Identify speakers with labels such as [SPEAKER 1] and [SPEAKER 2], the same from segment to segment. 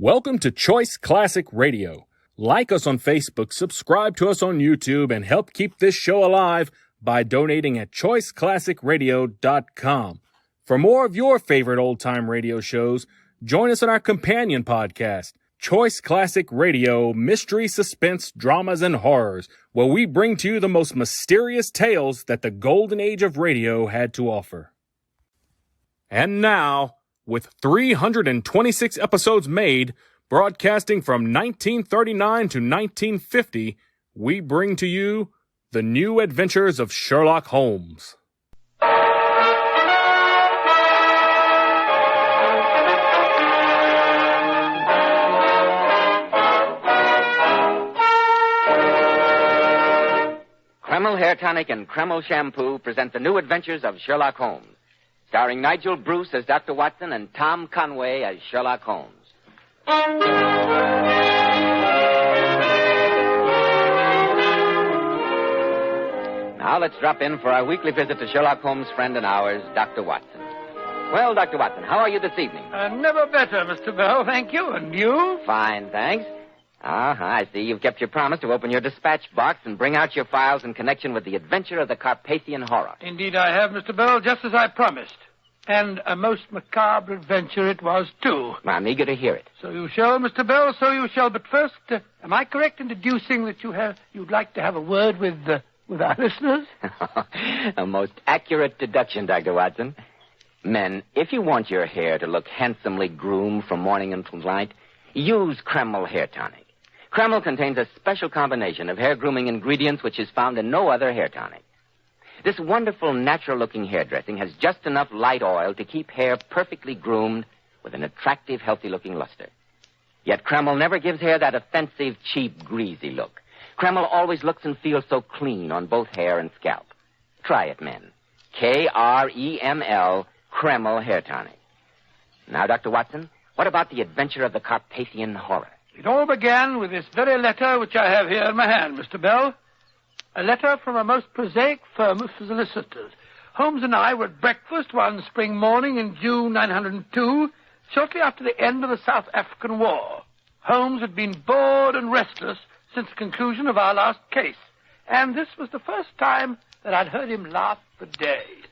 [SPEAKER 1] Welcome to Choice Classic Radio. Like us on Facebook, subscribe to us on YouTube, and help keep this show alive by donating at choiceclassicradio.com. For more of your favorite old-time radio shows, join us on our companion podcast, Choice Classic Radio, Mystery, Suspense, Dramas, and Horrors, where we bring to you the most mysterious tales that the golden age of radio had to offer. And now, with 326 episodes made, broadcasting from 1939 to 1950, we bring to you The New Adventures of Sherlock Holmes.
[SPEAKER 2] Kreml Hair Tonic and Kreml Shampoo present The New Adventures of Sherlock Holmes, starring Nigel Bruce as Dr. Watson and Tom Conway as Sherlock Holmes. Now let's drop in for our weekly visit to Sherlock Holmes' friend and ours, Dr. Watson. Well, Dr. Watson, how are you this evening?
[SPEAKER 3] Never better, Mr. Bell, thank you. And you?
[SPEAKER 2] Fine, thanks. I see you've kept your promise to open your dispatch box and bring out your files in connection with the adventure of the Carpathian horror.
[SPEAKER 3] Indeed I have, Mr. Bell, just as I promised. And a most macabre adventure it was, too.
[SPEAKER 2] I'm eager to hear it.
[SPEAKER 3] So you shall, Mr. Bell, so you shall. But first, am I correct in deducing that you'd like to have a word with our listeners?
[SPEAKER 2] A most accurate deduction, Dr. Watson. Men, if you want your hair to look handsomely groomed from morning until night, use Kreml Hair Tonic. Kreml contains a special combination of hair grooming ingredients which is found in no other hair tonic. This wonderful, natural-looking hairdressing has just enough light oil to keep hair perfectly groomed with an attractive, healthy-looking luster. Yet Kreml never gives hair that offensive, cheap, greasy look. Kreml always looks and feels so clean on both hair and scalp. Try it, men. Kreml, Kreml Hair Tonic. Now, Dr. Watson, what about the adventure of the Carpathian horror?
[SPEAKER 3] It all began with this very letter which I have here in my hand, Mr. Bell. A letter from a most prosaic firm of solicitors. Holmes and I were at breakfast one spring morning in June 902, shortly after the end of the South African War. Holmes had been bored and restless since the conclusion of our last case, and this was the first time that I'd heard him laugh for days.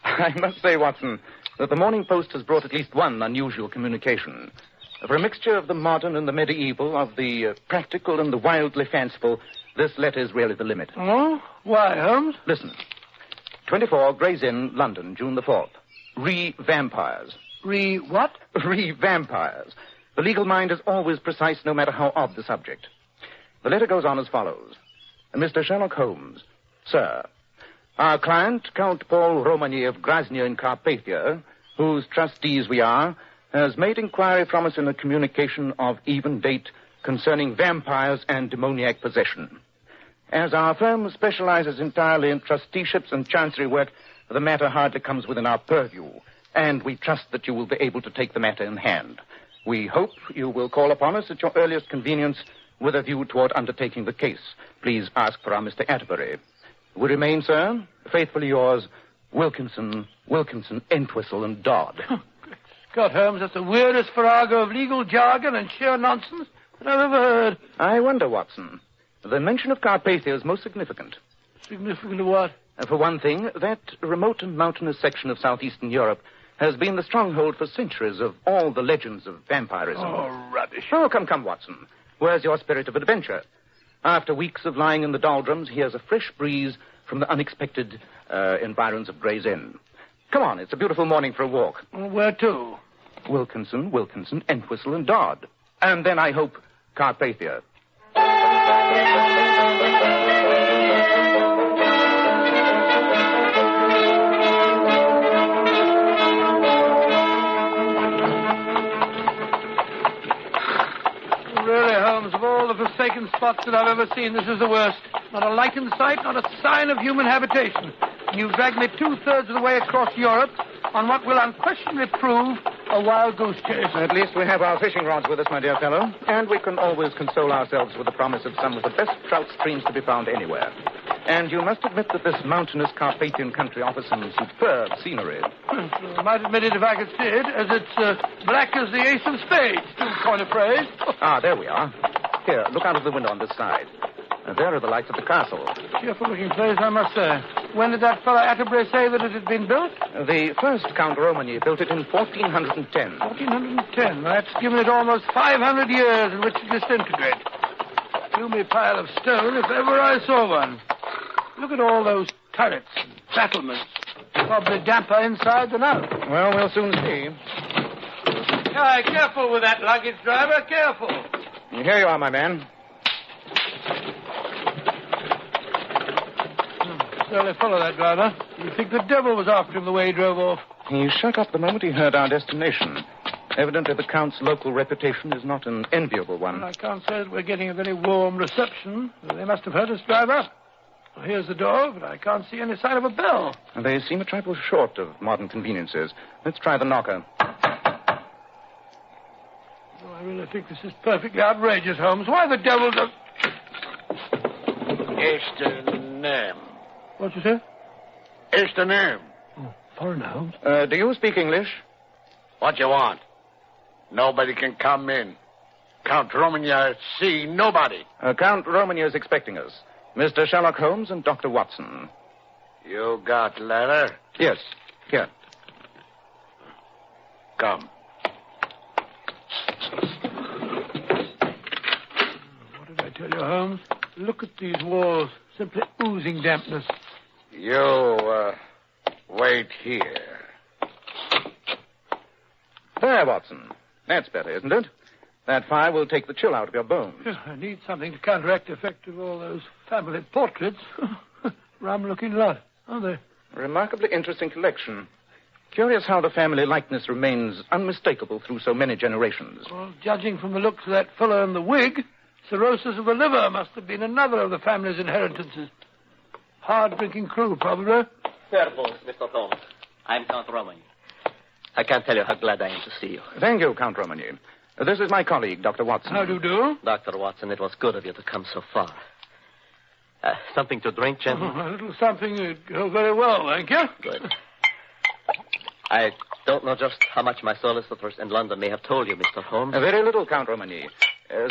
[SPEAKER 4] I must say, Watson, that the Morning Post has brought at least one unusual communication. For a mixture of the modern and the medieval, of the practical and the wildly fanciful, this letter is really the limit.
[SPEAKER 3] Oh? Why, Holmes?
[SPEAKER 4] Listen. 24 Gray's Inn, London, June the 4th. Re-vampires.
[SPEAKER 3] Re-what?
[SPEAKER 4] Re-vampires. The legal mind is always precise, no matter how odd the subject. The letter goes on as follows. Mr. Sherlock Holmes, sir, our client, Count Paul Romania of Grozny in Carpathia, whose trustees we are, has made inquiry from us in a communication of even date concerning vampires and demoniac possession. As our firm specializes entirely in trusteeships and chancery work, the matter hardly comes within our purview, and we trust that you will be able to take the matter in hand. We hope you will call upon us at your earliest convenience with a view toward undertaking the case. Please ask for our Mr. Atterbury. We remain, sir, faithfully yours, Wilkinson, Entwistle, and Dodd.
[SPEAKER 3] God, Holmes, that's the weirdest farrago of legal jargon and sheer nonsense that I've ever heard.
[SPEAKER 4] I wonder, Watson. The mention of Carpathia is most significant.
[SPEAKER 3] Significant of what?
[SPEAKER 4] For one thing, that remote and mountainous section of southeastern Europe has been the stronghold for centuries of all the legends of vampirism.
[SPEAKER 3] Oh, rubbish.
[SPEAKER 4] Oh, come, Watson. Where's your spirit of adventure? After weeks of lying in the doldrums, here's a fresh breeze from the unexpected environs of Gray's Inn. Come on, it's a beautiful morning for a walk.
[SPEAKER 3] Where to?
[SPEAKER 4] Wilkinson, Entwistle, and Dodd. And then, I hope, Carpathia.
[SPEAKER 3] Really, Holmes, of all the forsaken spots that I've ever seen, this is the worst. Not a light in sight, not a sign of human habitation. And you've dragged me 2/3 of the way across Europe on what will unquestionably prove a wild goose chase.
[SPEAKER 4] At least we have our fishing rods with us, my dear fellow. And we can always console ourselves with the promise of some of the best trout streams to be found anywhere. And you must admit that this mountainous Carpathian country offers some superb scenery.
[SPEAKER 3] I might admit it if I could see it, as it's black as the ace of spades. Still coin a phrase.
[SPEAKER 4] There we are. Here, look out of the window on this side. There are the lights of the castle.
[SPEAKER 3] Cheerful-looking place, I must say. When did that fellow Atterbury say that it had been built?
[SPEAKER 4] The first Count Romany built it in 1410.
[SPEAKER 3] 1410. That's given it almost 500 years in which to disintegrate. Gloomy pile of stone, if ever I saw one. Look at all those turrets and battlements. Probably damper inside than out.
[SPEAKER 4] Well, we'll soon see.
[SPEAKER 3] Aye, careful with that luggage, driver. Careful.
[SPEAKER 4] Here you are, my man.
[SPEAKER 3] Surely follow that driver. You'd think the devil was after him the way he drove off.
[SPEAKER 4] He shut up the moment he heard our destination. Evidently, the Count's local reputation is not an enviable one.
[SPEAKER 3] Well, I can't say that we're getting a very warm reception. They must have heard us, driver. Well, here's the door, but I can't see any sign of a bell.
[SPEAKER 4] They seem a trifle short of modern conveniences. Let's try the knocker.
[SPEAKER 3] Oh, I really think this is perfectly outrageous, Holmes. Why the devil does...
[SPEAKER 5] It's the name.
[SPEAKER 3] What'd you say?
[SPEAKER 5] It's the name.
[SPEAKER 3] Oh, foreigner, Holmes.
[SPEAKER 4] Do you speak English?
[SPEAKER 5] What you want? Nobody can come in. Count Romania see nobody.
[SPEAKER 4] Count Romany is expecting us. Mr. Sherlock Holmes and Dr. Watson.
[SPEAKER 5] You got letter?
[SPEAKER 4] Yes, here.
[SPEAKER 5] Come.
[SPEAKER 3] What did I tell you, Holmes? Look at these walls. Simply oozing dampness.
[SPEAKER 5] You, wait here.
[SPEAKER 4] There, Watson. That's better, isn't it? That fire will take the chill out of your bones.
[SPEAKER 3] I need something to counteract the effect of all those family portraits. Rum-looking lot, aren't they?
[SPEAKER 4] A remarkably interesting collection. Curious how the family likeness remains unmistakable through so many generations.
[SPEAKER 3] Well, judging from the looks of that fellow in the wig, cirrhosis of the liver must have been another of the family's inheritances. Hard-drinking crew, probably.
[SPEAKER 6] Careful, Mr. Holmes. I'm Count Romany. I can't tell you how glad I am to see you.
[SPEAKER 4] Thank you, Count Romany. This is my colleague, Dr. Watson.
[SPEAKER 3] How do you do?
[SPEAKER 6] Dr. Watson, it was good of you to come so far. Something to drink, gentlemen?
[SPEAKER 3] A little something would go very well, thank you.
[SPEAKER 6] Good. I don't know just how much my solicitors in London may have told you, Mr. Holmes.
[SPEAKER 4] Very little, Count Romany.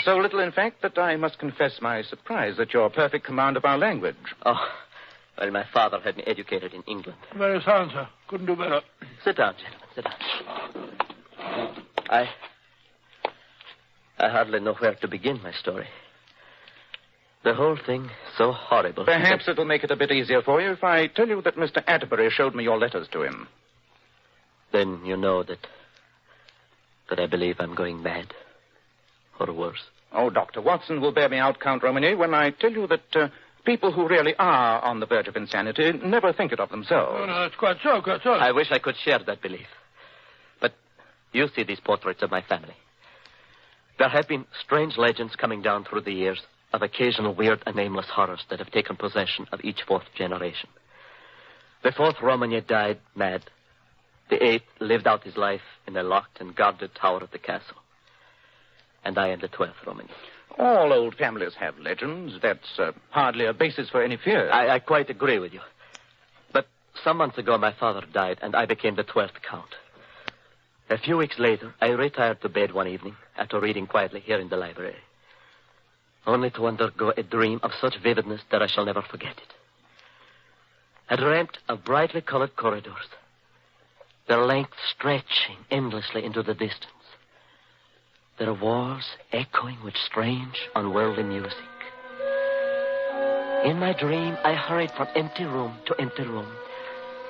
[SPEAKER 4] So little, in fact, that I must confess my surprise at your perfect command of our language.
[SPEAKER 6] Oh, well, my father had me educated in England.
[SPEAKER 3] Very sound, sir. Couldn't do better.
[SPEAKER 6] Sit down, gentlemen, sit down. I hardly know where to begin my story. The whole thing so horrible.
[SPEAKER 4] Perhaps it'll make it a bit easier for you if I tell you that Mr. Atterbury showed me your letters to him.
[SPEAKER 6] Then you know that I believe I'm going mad. Or worse.
[SPEAKER 4] Oh, Dr. Watson will bear me out, Count Romany, when I tell you that people who really are on the verge of insanity never think it of themselves.
[SPEAKER 3] Oh, no, that's quite so, quite so.
[SPEAKER 6] I wish I could share that belief. But you see these portraits of my family. There have been strange legends coming down through the years of occasional weird and nameless horrors that have taken possession of each fourth generation. The fourth Romany died mad. The eighth lived out his life in a locked and guarded tower of the castle. And I am the 12th Romany.
[SPEAKER 4] All old families have legends. That's hardly a basis for any fear.
[SPEAKER 6] I quite agree with you. But some months ago, my father died, and I became the 12th Count. A few weeks later, I retired to bed one evening after reading quietly here in the library, only to undergo a dream of such vividness that I shall never forget it. I dreamt of brightly colored corridors, their length stretching endlessly into the distance, their walls echoing with strange, unworldly music. In my dream, I hurried from empty room to empty room,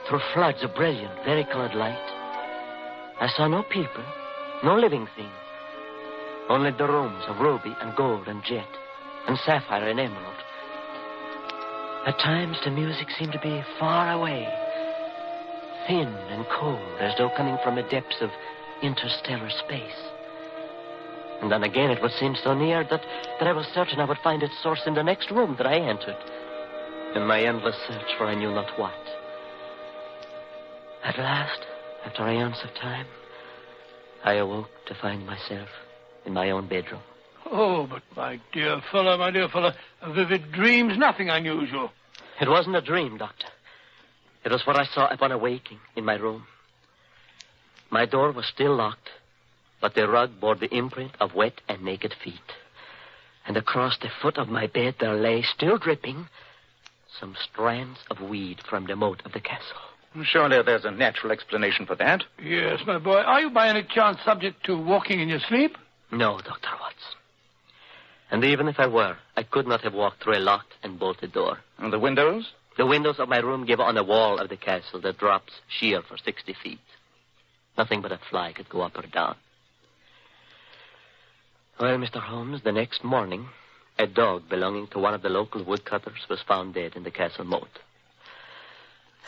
[SPEAKER 6] through floods of brilliant, varicolored light. I saw no people, no living thing, only the rooms of ruby and gold and jet, and sapphire and emerald. At times, the music seemed to be far away, thin and cold, as though coming from the depths of interstellar space. And then again, it would seem so near that I was certain I would find its source in the next room that I entered, in my endless search for I knew not what. At last, after eons of time, I awoke to find myself in my own bedroom.
[SPEAKER 3] Oh, but my dear fellow, a vivid dream's nothing unusual.
[SPEAKER 6] It wasn't a dream, Doctor. It was what I saw upon awaking in my room. My door was still locked, but the rug bore the imprint of wet and naked feet. And across the foot of my bed there lay, still dripping, some strands of weed from the moat of the castle.
[SPEAKER 4] Surely there's a natural explanation for that.
[SPEAKER 3] Yes, my boy. Are you by any chance subject to walking in your sleep?
[SPEAKER 6] No, Dr. Watson. And even if I were, I could not have walked through a locked and bolted door.
[SPEAKER 4] And the windows?
[SPEAKER 6] The windows of my room give on a wall of the castle that drops sheer for 60 feet. Nothing but a fly could go up or down. Well, Mr. Holmes, the next morning, a dog belonging to one of the local woodcutters was found dead in the castle moat.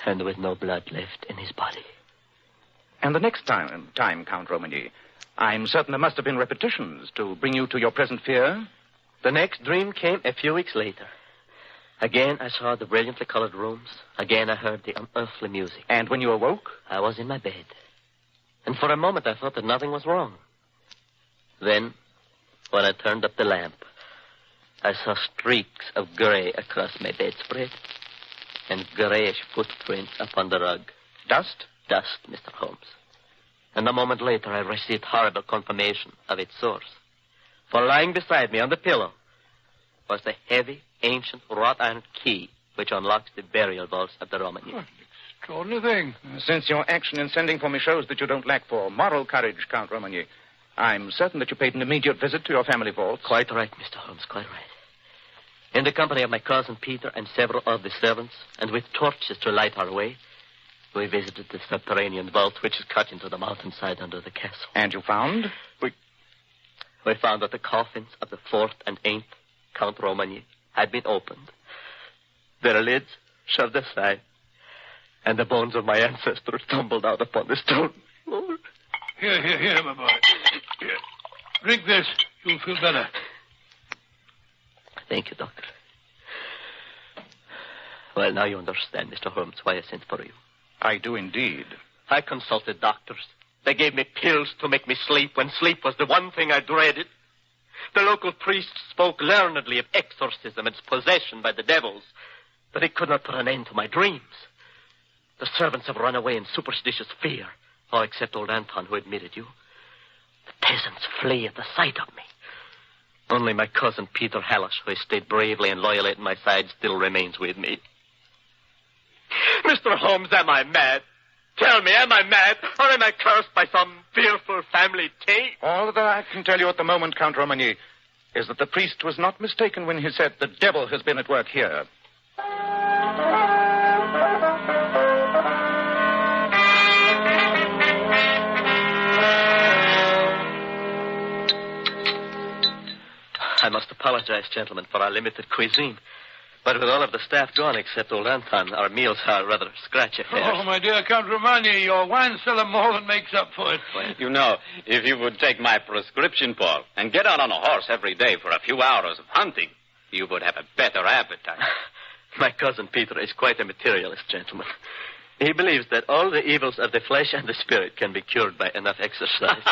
[SPEAKER 6] And with no blood left in his body.
[SPEAKER 4] And the next time, Count Romany, I'm certain there must have been repetitions to bring you to your present fear.
[SPEAKER 6] The next dream came a few weeks later. Again, I saw the brilliantly colored rooms. Again, I heard the unearthly music.
[SPEAKER 4] And when you awoke?
[SPEAKER 6] I was in my bed. And for a moment, I thought that nothing was wrong. Then, when I turned up the lamp, I saw streaks of gray across my bedspread and grayish footprints upon the rug.
[SPEAKER 4] Dust?
[SPEAKER 6] Dust, Mr. Holmes. And a moment later, I received horrible confirmation of its source. For lying beside me on the pillow was the heavy, ancient wrought iron key which unlocks the burial vaults of the Romania.
[SPEAKER 3] Extraordinary thing.
[SPEAKER 4] Since your action in sending for me shows that you don't lack for moral courage, Count Romany, I'm certain that you paid an immediate visit to your family vault.
[SPEAKER 6] Quite right, Mr. Holmes, quite right. In the company of my cousin Peter and several of the servants, and with torches to light our way, we visited the Subterranean Vault, which is cut into the mountainside under the castle.
[SPEAKER 4] And you found?
[SPEAKER 6] We found that the coffins of the 4th and 8th Count Romany had been opened, their lids shoved aside, and the bones of my ancestors tumbled out upon the stone floor.
[SPEAKER 3] Here, my boy. Here. Drink this. You'll feel better.
[SPEAKER 6] Thank you, Doctor. Well, now you understand, Mr. Holmes, why I sent for you.
[SPEAKER 4] I do indeed.
[SPEAKER 6] I consulted doctors. They gave me pills to make me sleep when sleep was the one thing I dreaded. The local priest spoke learnedly of exorcism and possession by the devils, but he could not put an end to my dreams. The servants have run away in superstitious fear, all except old Anton, who admitted you. The peasants flee at the sight of me. Only my cousin Peter Hallish, who has stayed bravely and loyally at my side, still remains with me. Mr. Holmes, am I mad? Tell me, am I mad? Or am I cursed by some fearful family taint?
[SPEAKER 4] All that I can tell you at the moment, Count Romany, is that the priest was not mistaken when he said the devil has been at work here.
[SPEAKER 6] I must apologize, gentlemen, for our limited cuisine. But with all of the staff gone except old Anton, our meals are rather scratch affairs.
[SPEAKER 3] Oh, my dear Count Romani, your wine cellar more than makes up for it.
[SPEAKER 7] You know, if you would take my prescription, Paul, and get out on a horse every day for a few hours of hunting, you would have a better appetite.
[SPEAKER 6] My cousin Peter is quite a materialist, gentlemen. He believes that all the evils of the flesh and the spirit can be cured by enough exercise.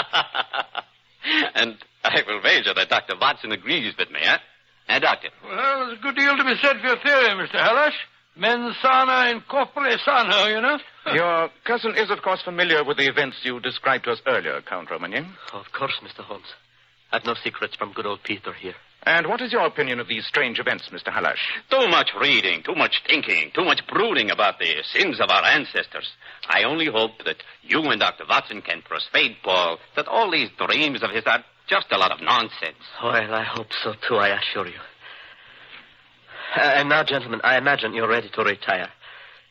[SPEAKER 7] And I will wager that Dr. Watson agrees with me, eh? Eh, Doctor?
[SPEAKER 3] Well, there's a good deal to be said for your theory, Mr. Hallish. Mens sana in corpore sano, you know.
[SPEAKER 4] Your cousin is, of course, familiar with the events you described to us earlier, Count Romany.
[SPEAKER 6] Of course, Mr. Holmes. I've no secrets from good old Peter here.
[SPEAKER 4] And what is your opinion of these strange events, Mr. Hallish?
[SPEAKER 7] Too much reading, too much thinking, too much brooding about the sins of our ancestors. I only hope that you and Dr. Watson can persuade Paul that all these dreams of his are just a lot of nonsense.
[SPEAKER 6] Well, I hope so, too, I assure you. And now, gentlemen, I imagine you're ready to retire.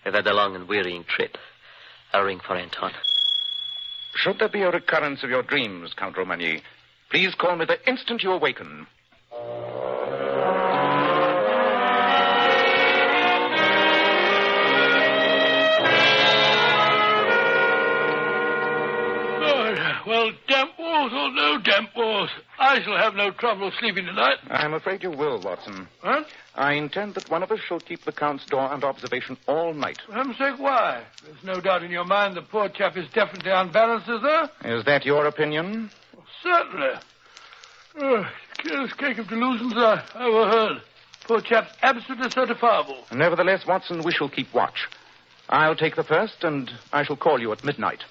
[SPEAKER 6] You've had a long and wearying trip. I'll ring for Anton.
[SPEAKER 4] Should there be a recurrence of your dreams, Count Romany, please call me the instant you awaken.
[SPEAKER 3] Well, damp walls or no damp walls, I shall have no trouble sleeping tonight.
[SPEAKER 4] I'm afraid you will, Watson.
[SPEAKER 3] Huh?
[SPEAKER 4] I intend that one of us shall keep the Count's door under observation all night.
[SPEAKER 3] For heaven's sake, why? There's no doubt in your mind the poor chap is definitely unbalanced, is there?
[SPEAKER 4] Is that your opinion?
[SPEAKER 3] Well, certainly. Careless cake of delusions I ever heard. Poor chap's absolutely certifiable.
[SPEAKER 4] Nevertheless, Watson, we shall keep watch. I'll take the first, and I shall call you at midnight.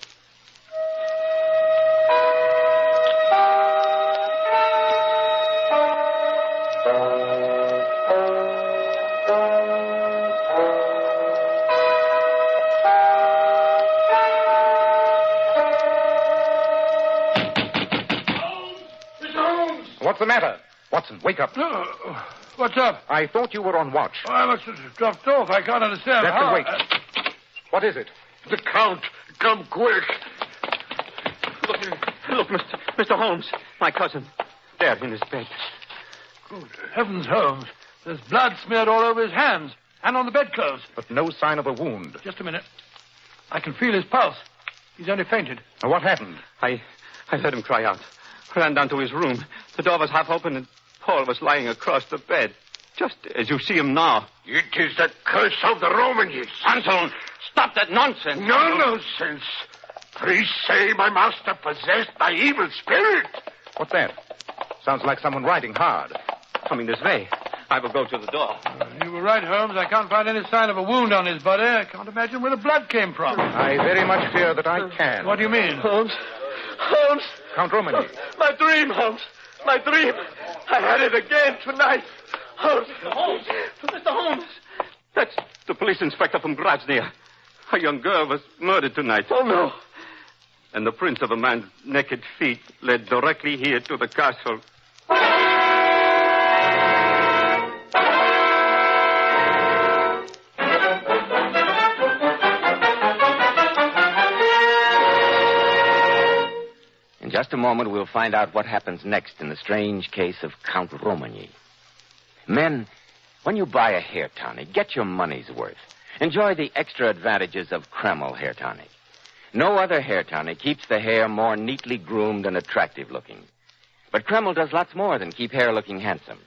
[SPEAKER 4] What's the matter? Watson, wake up.
[SPEAKER 3] What's up?
[SPEAKER 4] I thought you were on watch.
[SPEAKER 3] Oh, I must have dropped off. I can't understand.
[SPEAKER 4] That can wait. What is it?
[SPEAKER 5] The Count. Come quick.
[SPEAKER 7] Look, Mr. Holmes, my cousin. There in his bed.
[SPEAKER 3] Good heavens, Holmes. There's blood smeared all over his hands and on the bedclothes.
[SPEAKER 4] But no sign of a wound.
[SPEAKER 3] Just a minute. I can feel his pulse. He's only fainted.
[SPEAKER 4] Now, what happened?
[SPEAKER 7] I heard him cry out. Ran down to his room. The door was half open and Paul was lying across the bed. Just as you see him now.
[SPEAKER 5] It is the curse of the Romans.
[SPEAKER 7] Anselm, stop that nonsense.
[SPEAKER 5] No nonsense. Priests say my master possessed by evil spirit.
[SPEAKER 4] What's that? Sounds like someone riding hard.
[SPEAKER 7] Coming this way. I will go to the door.
[SPEAKER 3] You were right, Holmes. I can't find any sign of a wound on his body. I can't imagine where the blood came from.
[SPEAKER 4] I very much fear that I can.
[SPEAKER 3] What do you mean?
[SPEAKER 6] Holmes.
[SPEAKER 4] Count Romany.
[SPEAKER 6] My dream, Holmes. My dream. I had it again tonight. Holmes.
[SPEAKER 7] Mr. Holmes. That's the police inspector from Grozny. A young girl was murdered tonight.
[SPEAKER 6] Oh, no.
[SPEAKER 7] And the prints of a man's naked feet led directly here to the castle.
[SPEAKER 2] In just a moment, we'll find out what happens next in the strange case of Count Romany. Men, when you buy a hair tonic, get your money's worth. Enjoy the extra advantages of Kreml hair tonic. No other hair tonic keeps the hair more neatly groomed and attractive looking. But Kreml does lots more than keep hair looking handsome.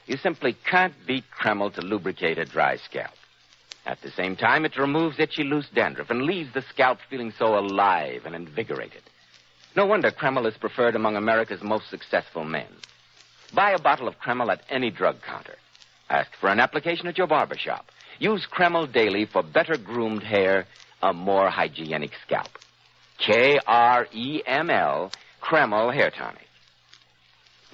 [SPEAKER 2] You simply can't beat Kreml to lubricate a dry scalp. At the same time, it removes itchy, loose dandruff and leaves the scalp feeling so alive and invigorated. No wonder Kreml is preferred among America's most successful men. Buy a bottle of Kreml at any drug counter. Ask for an application at your barber shop. Use Kreml daily for better groomed hair, a more hygienic scalp. Kreml, Kreml Hair Tonic.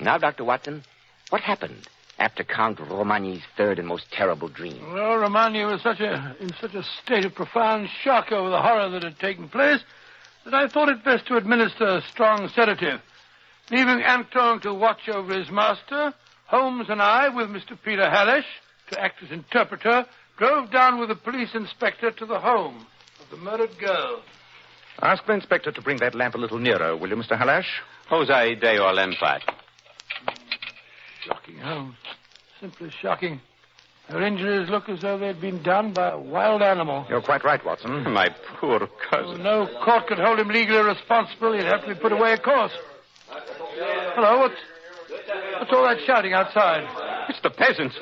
[SPEAKER 2] Now, Dr. Watson, what happened after Count Romany's third and most terrible dream?
[SPEAKER 3] Well, Romany was in such a state of profound shock over the horror that had taken place that I thought it best to administer a strong sedative. Leaving Anton to watch over his master, Holmes and I, with Mr. Peter Hallish to act as interpreter, drove down with the police inspector to the home of the murdered girl.
[SPEAKER 4] Ask the inspector to bring that lamp a little nearer, will you, Mr. Hallish?
[SPEAKER 7] Jose Deo Lempat.
[SPEAKER 3] Shocking, Holmes. Simply shocking. Her injuries look as though they'd been done by a wild animal.
[SPEAKER 4] You're quite right, Watson.
[SPEAKER 7] My poor cousin.
[SPEAKER 3] No court could hold him legally responsible. He'd have to be put away, of course. Hello, what's all that shouting outside?
[SPEAKER 7] It's the peasants.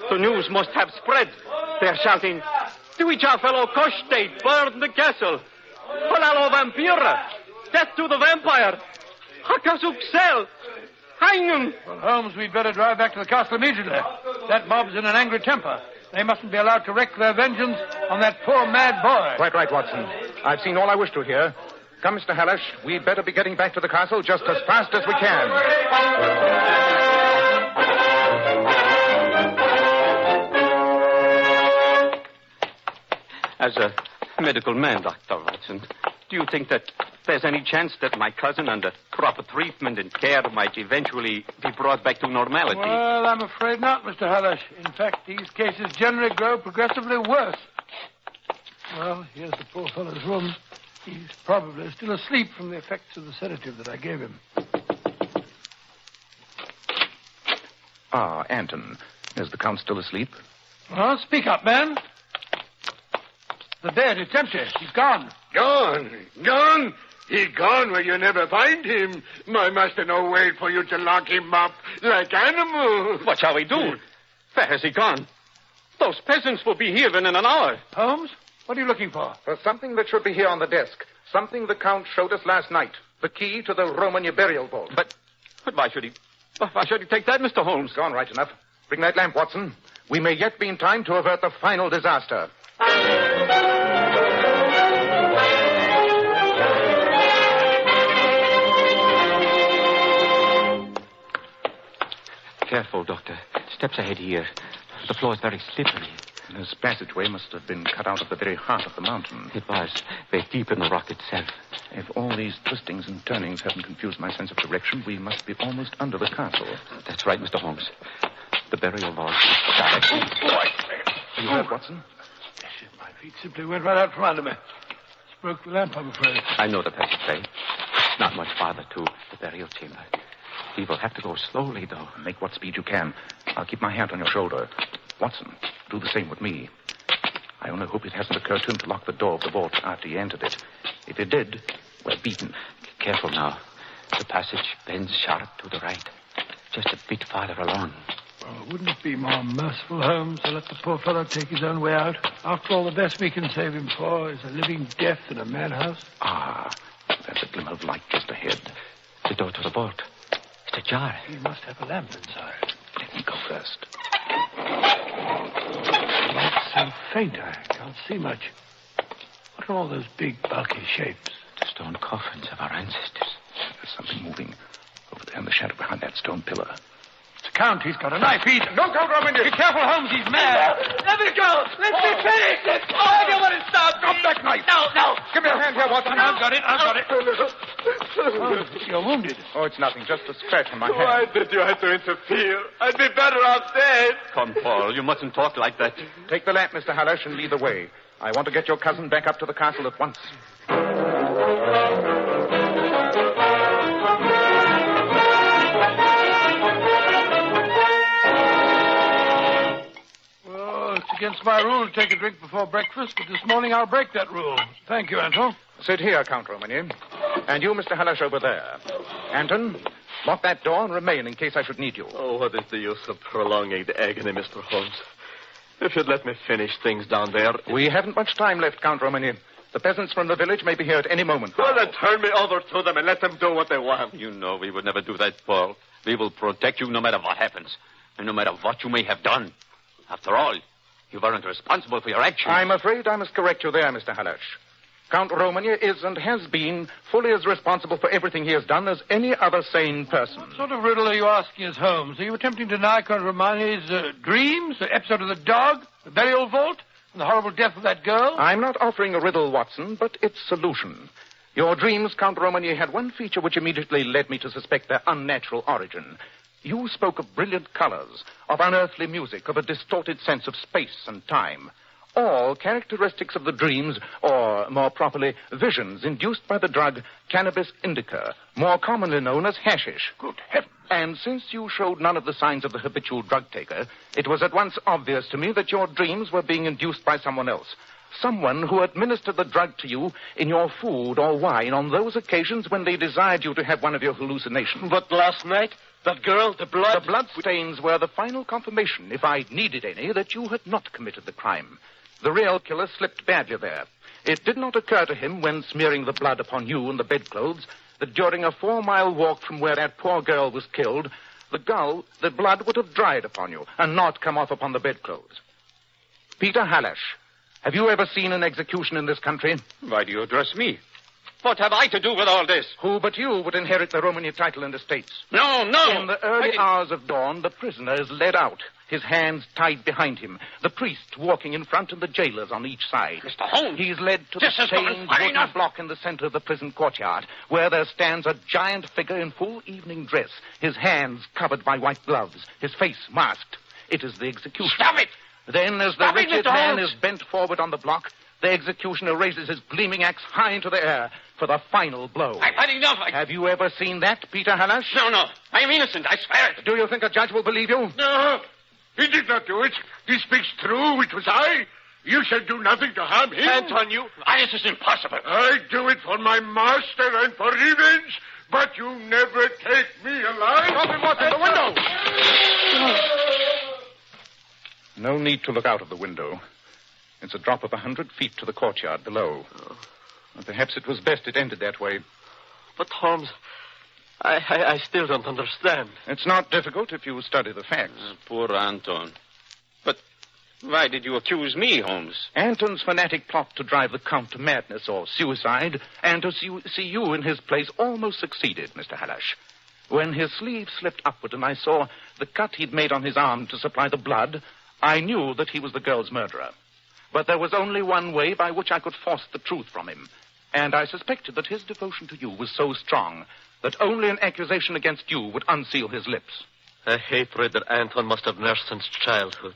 [SPEAKER 7] The news must have spread. They're shouting, "Tuicha fellow Koshte, burn the castle. Polalo vampira, death to the vampire. Hakasuksel, hang him."
[SPEAKER 3] Well, Holmes, we'd better drive back to the castle immediately. That mob's in an angry temper. They mustn't be allowed to wreak their vengeance on that poor mad boy.
[SPEAKER 4] Quite right, Watson. I've seen all I wish to hear. Come, Mr. Hallish, we'd better be getting back to the castle just as fast as we can.
[SPEAKER 7] As a medical man, Dr. Watson, do you think that there's any chance that my cousin, under proper treatment and care, might eventually be brought back to normality?
[SPEAKER 3] Well, I'm afraid not, Mr. Hallish. In fact, these cases generally grow progressively worse. Well, here's the poor fellow's room. He's probably still asleep from the effects of the sedative that I gave him.
[SPEAKER 4] Ah, Anton. Is the Count still asleep?
[SPEAKER 3] Well, speak up, man. The bed, it's empty. He's gone.
[SPEAKER 5] Gone? He gone where you never find him. My master no wait for you to lock him up like animals.
[SPEAKER 7] What shall we do? Where has he gone? Those peasants will be here in an hour.
[SPEAKER 3] Holmes, what are you looking for?
[SPEAKER 4] For something that should be here on the desk. Something the Count showed us last night. The key to the Romania burial vault.
[SPEAKER 7] But why should he take that, Mr. Holmes?
[SPEAKER 4] Gone right enough. Bring that lamp, Watson. We may yet be in time to avert the final disaster.
[SPEAKER 7] Careful, Doctor. Steps ahead here. The floor is very slippery.
[SPEAKER 4] This passageway must have been cut out of the very heart of the mountain.
[SPEAKER 7] It was. Very deep in the rock itself.
[SPEAKER 4] If all these twistings and turnings haven't confused my sense of direction, we must be almost under the castle.
[SPEAKER 7] That's right, Mr. Holmes. The burial vault is directly...
[SPEAKER 4] You heard, Watson?
[SPEAKER 3] My feet simply went right out from under me. Just broke the lamp, I'm afraid.
[SPEAKER 7] I know the passageway. It's not much farther to the burial chamber. We will have to go slowly, though.
[SPEAKER 4] Make what speed you can. I'll keep my hand on your shoulder. Watson, do the same with me. I only hope it hasn't occurred to him to lock the door of the vault after he entered it. If it did, we're beaten.
[SPEAKER 7] Careful now. The passage bends sharp to the right. Just a bit farther along.
[SPEAKER 3] Oh, wouldn't it be more merciful, Holmes, to let the poor fellow take his own way out? After all, the best we can save him for is a living death in a madhouse.
[SPEAKER 4] Ah, there's a glimmer of light just ahead.
[SPEAKER 7] The door to the vault. It's ajar.
[SPEAKER 3] He must have a lamp inside.
[SPEAKER 4] Let me go first.
[SPEAKER 3] The light's so faint, I can't see much. What are all those big, bulky shapes?
[SPEAKER 7] The stone coffins of our ancestors.
[SPEAKER 4] There's something moving over there in the shadow behind that stone pillar.
[SPEAKER 3] It's the Count. He's got a knife.
[SPEAKER 4] Don't go, Romania.
[SPEAKER 3] Be careful, Holmes. He's mad.
[SPEAKER 8] Let me go. Let me finish it. Oh, you want to stop me?
[SPEAKER 4] Drop that knife.
[SPEAKER 8] No.
[SPEAKER 4] Give me a hand here, Watson.
[SPEAKER 3] I've got it. Oh, you're wounded.
[SPEAKER 4] Oh, it's nothing. Just a scratch on my hand.
[SPEAKER 5] Why did you have to interfere? I'd be better off dead.
[SPEAKER 7] Come, Paul. You mustn't talk like that.
[SPEAKER 4] Take the lamp, Mr. Hallash, and lead the way. I want to get your cousin back up to the castle at once.
[SPEAKER 3] Well, it's against my rule to take a drink before breakfast, but this morning I'll break that rule. Thank you, Anton.
[SPEAKER 4] Sit here, Count Romany. And you, Mr. Hallash, over there. Anton, lock that door and remain in case I should need you.
[SPEAKER 9] Oh, what is the use of prolonging the agony, Mr. Holmes? If you'd let me finish things down there...
[SPEAKER 4] We haven't much time left, Count Romany. The peasants from the village may be here at any moment.
[SPEAKER 9] Well, then turn me over to them and let them do what they want.
[SPEAKER 7] You know we would never do that, Paul. We will protect you no matter what happens, and no matter what you may have done. After all, you weren't responsible for your actions.
[SPEAKER 4] I'm afraid I must correct you there, Mr. Hallash. Count Romany is and has been fully as responsible for everything he has done as any other sane person.
[SPEAKER 3] What sort of riddle are you asking us, Holmes? Are you attempting to deny Count Romany's dreams, the episode of the dog, the burial vault, and the horrible death of that girl?
[SPEAKER 4] I'm not offering a riddle, Watson, but its solution. Your dreams, Count Romany, had one feature which immediately led me to suspect their unnatural origin. You spoke of brilliant colors, of unearthly music, of a distorted sense of space and time. All characteristics of the dreams, or more properly, visions induced by the drug cannabis indica, more commonly known as hashish.
[SPEAKER 3] Good heavens.
[SPEAKER 4] And since you showed none of the signs of the habitual drug taker, it was at once obvious to me that your dreams were being induced by someone else. Someone who administered the drug to you in your food or wine on those occasions when they desired you to have one of your hallucinations.
[SPEAKER 9] But last night, that girl, the blood...
[SPEAKER 4] The blood stains were the final confirmation, if I needed any, that you had not committed the crime. The real killer slipped badly there. It did not occur to him when smearing the blood upon you and the bedclothes that during a 4-mile walk from where that poor girl was killed, the blood would have dried upon you and not come off upon the bedclothes. Peter Hallash, have you ever seen an execution in this country?
[SPEAKER 7] Why do you address me? What have I to do with all this?
[SPEAKER 4] Who but you would inherit the Romany title and estates?
[SPEAKER 7] No.
[SPEAKER 4] In the early hours of dawn, the prisoner is led out, his hands tied behind him, the priest walking in front and the jailers on each side.
[SPEAKER 7] Mr. Holmes!
[SPEAKER 4] He's led to
[SPEAKER 7] This
[SPEAKER 4] the
[SPEAKER 7] is not
[SPEAKER 4] stained
[SPEAKER 7] fine
[SPEAKER 4] wooden
[SPEAKER 7] enough.
[SPEAKER 4] block in the center of the prison courtyard, where there stands a giant figure in full evening dress, his hands covered by white gloves, his face masked. It is the executioner.
[SPEAKER 7] Stop it!
[SPEAKER 4] Then, as the
[SPEAKER 7] Stop it,
[SPEAKER 4] wretched
[SPEAKER 7] Mr.
[SPEAKER 4] man
[SPEAKER 7] Holmes.
[SPEAKER 4] is bent forward on the block, the executioner raises his gleaming axe high into the air for the final blow.
[SPEAKER 7] I've had enough.
[SPEAKER 4] Have you ever seen that, Peter Hallash?
[SPEAKER 7] No. I am innocent. I swear it.
[SPEAKER 4] Do you think a judge will believe you?
[SPEAKER 5] No, he did not do it. He speaks true. It was I. You shall do nothing to harm him.
[SPEAKER 7] Hands on you. This is impossible.
[SPEAKER 5] I do it for my master and for revenge, but you never take me alive.
[SPEAKER 4] Open what's in the window! No need to look out of the window. It's a drop of 100 feet to the courtyard below. Perhaps it was best it ended that way.
[SPEAKER 9] But, Holmes, I still don't understand.
[SPEAKER 4] It's not difficult if you study the facts.
[SPEAKER 7] Poor Anton. But why did you accuse me, Holmes?
[SPEAKER 4] Anton's fanatic plot to drive the Count to madness or suicide and to see you in his place almost succeeded, Mr. Halash. When his sleeve slipped upward and I saw the cut he'd made on his arm to supply the blood, I knew that he was the girl's murderer. But there was only one way by which I could force the truth from him. And I suspected that his devotion to you was so strong that only an accusation against you would unseal his lips.
[SPEAKER 9] A hatred that Anton must have nursed since childhood.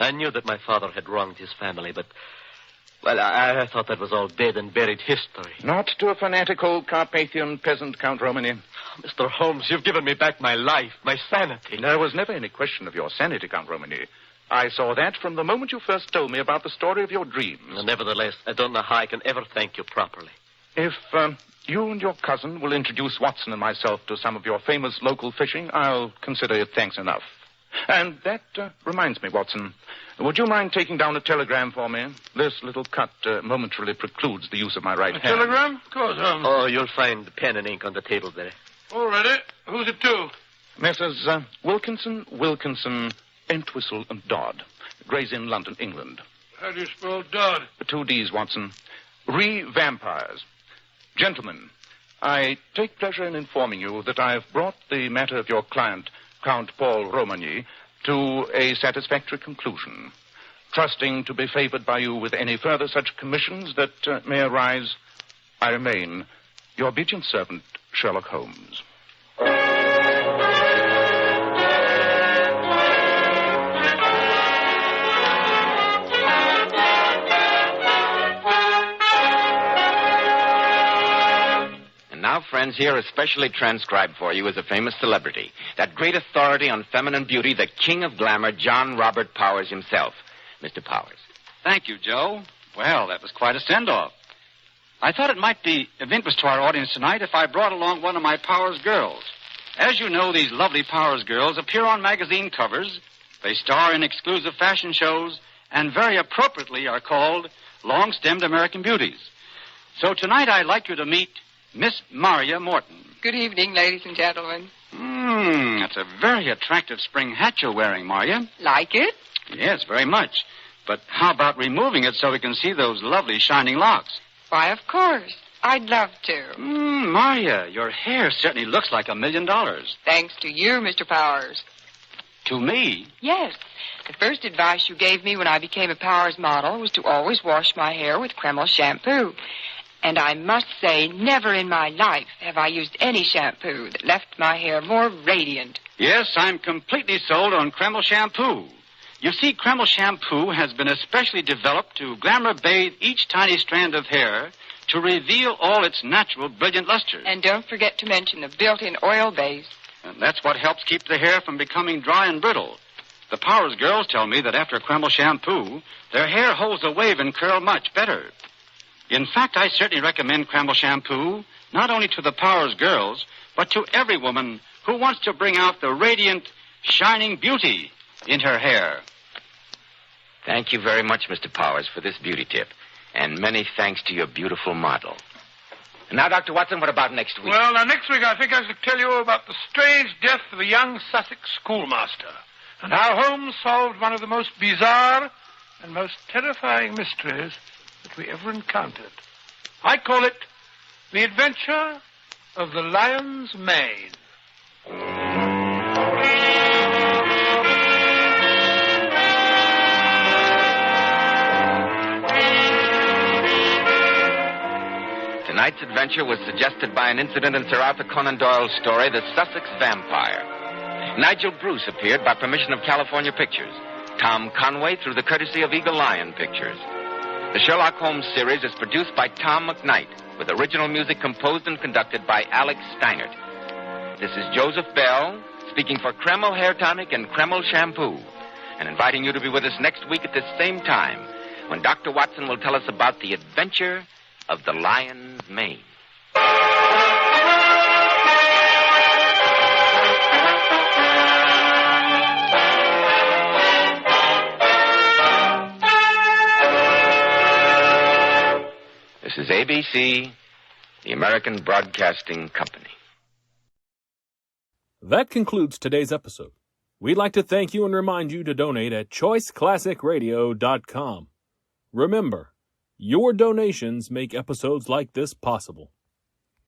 [SPEAKER 9] I knew that my father had wronged his family, but, well, I thought that was all dead and buried history.
[SPEAKER 4] Not to a fanatical Carpathian peasant, Count Romany.
[SPEAKER 9] Mr. Holmes, you've given me back my life, my sanity.
[SPEAKER 4] There was never any question of your sanity, Count Romany. I saw that from the moment you first told me about the story of your dreams.
[SPEAKER 9] Nevertheless, I don't know how I can ever thank you properly.
[SPEAKER 4] If you and your cousin will introduce Watson and myself to some of your famous local fishing, I'll consider it thanks enough. And that reminds me, Watson, would you mind taking down a telegram for me? This little cut momentarily precludes the use of my right hand.
[SPEAKER 3] Telegram? Of course, Holmes.
[SPEAKER 9] Oh, you'll find the pen and ink on the table there.
[SPEAKER 3] All ready. Who's it to?
[SPEAKER 4] Messrs. Wilkinson, Entwistle and Dodd, Gray's Inn, London, England.
[SPEAKER 3] How do you spell Dodd?
[SPEAKER 4] 2 Ds, Watson. Re-vampires. Gentlemen, I take pleasure in informing you that I have brought the matter of your client, Count Paul Romany, to a satisfactory conclusion. Trusting to be favored by you with any further such commissions that may arise, I remain your obedient servant, Sherlock Holmes.
[SPEAKER 2] Now, friends, here especially transcribed for you is a famous celebrity, that great authority on feminine beauty, the king of glamour, John Robert Powers himself. Mr. Powers.
[SPEAKER 10] Thank you, Joe. Well, that was quite a send-off. I thought it might be of interest to our audience tonight if I brought along one of my Powers girls. As you know, these lovely Powers girls appear on magazine covers, they star in exclusive fashion shows, and very appropriately are called long-stemmed American beauties. So tonight I'd like you to meet Miss Maria Morton.
[SPEAKER 11] Good evening, ladies and gentlemen.
[SPEAKER 10] That's a very attractive spring hat you're wearing, Maria.
[SPEAKER 11] Like it?
[SPEAKER 10] Yes, very much. But how about removing it so we can see those lovely shining locks?
[SPEAKER 11] Why, of course. I'd love to.
[SPEAKER 10] Maria, your hair certainly looks like $1 million.
[SPEAKER 11] Thanks to you, Mr. Powers.
[SPEAKER 10] To me?
[SPEAKER 11] Yes. The first advice you gave me when I became a Powers model was to always wash my hair with Kreml shampoo. And I must say, never in my life have I used any shampoo that left my hair more radiant.
[SPEAKER 10] Yes, I'm completely sold on Kreml shampoo. You see, Kreml shampoo has been especially developed to glamour bathe each tiny strand of hair to reveal all its natural brilliant luster.
[SPEAKER 11] And don't forget to mention the built-in oil base.
[SPEAKER 10] And that's what helps keep the hair from becoming dry and brittle. The Powers girls tell me that after Kreml shampoo, their hair holds a wave and curl much better. In fact, I certainly recommend Kreml shampoo, not only to the Powers girls, but to every woman who wants to bring out the radiant, shining beauty in her hair.
[SPEAKER 2] Thank you very much, Mr. Powers, for this beauty tip. And many thanks to your beautiful model. And now, Dr. Watson, what about next week?
[SPEAKER 3] Well, now, next week I think I should tell you about the strange death of a young Sussex schoolmaster, and how Holmes solved one of the most bizarre and most terrifying mysteries that we ever encountered. I call it The Adventure of the Lion's Mane.
[SPEAKER 2] Tonight's adventure was suggested by an incident in Sir Arthur Conan Doyle's story, The Sussex Vampire. Nigel Bruce appeared by permission of California Pictures. Tom Conway through the courtesy of Eagle Lion Pictures. The Sherlock Holmes series is produced by Tom McKnight, with original music composed and conducted by Alex Steinert. This is Joseph Bell, speaking for Kreml Hair Tonic and Kreml Shampoo, and inviting you to be with us next week at this same time, when Dr. Watson will tell us about the adventure of the Lion's Mane. This is ABC, the American Broadcasting Company.
[SPEAKER 1] That concludes today's episode. We'd like to thank you and remind you to donate at choiceclassicradio.com. Remember, your donations make episodes like this possible.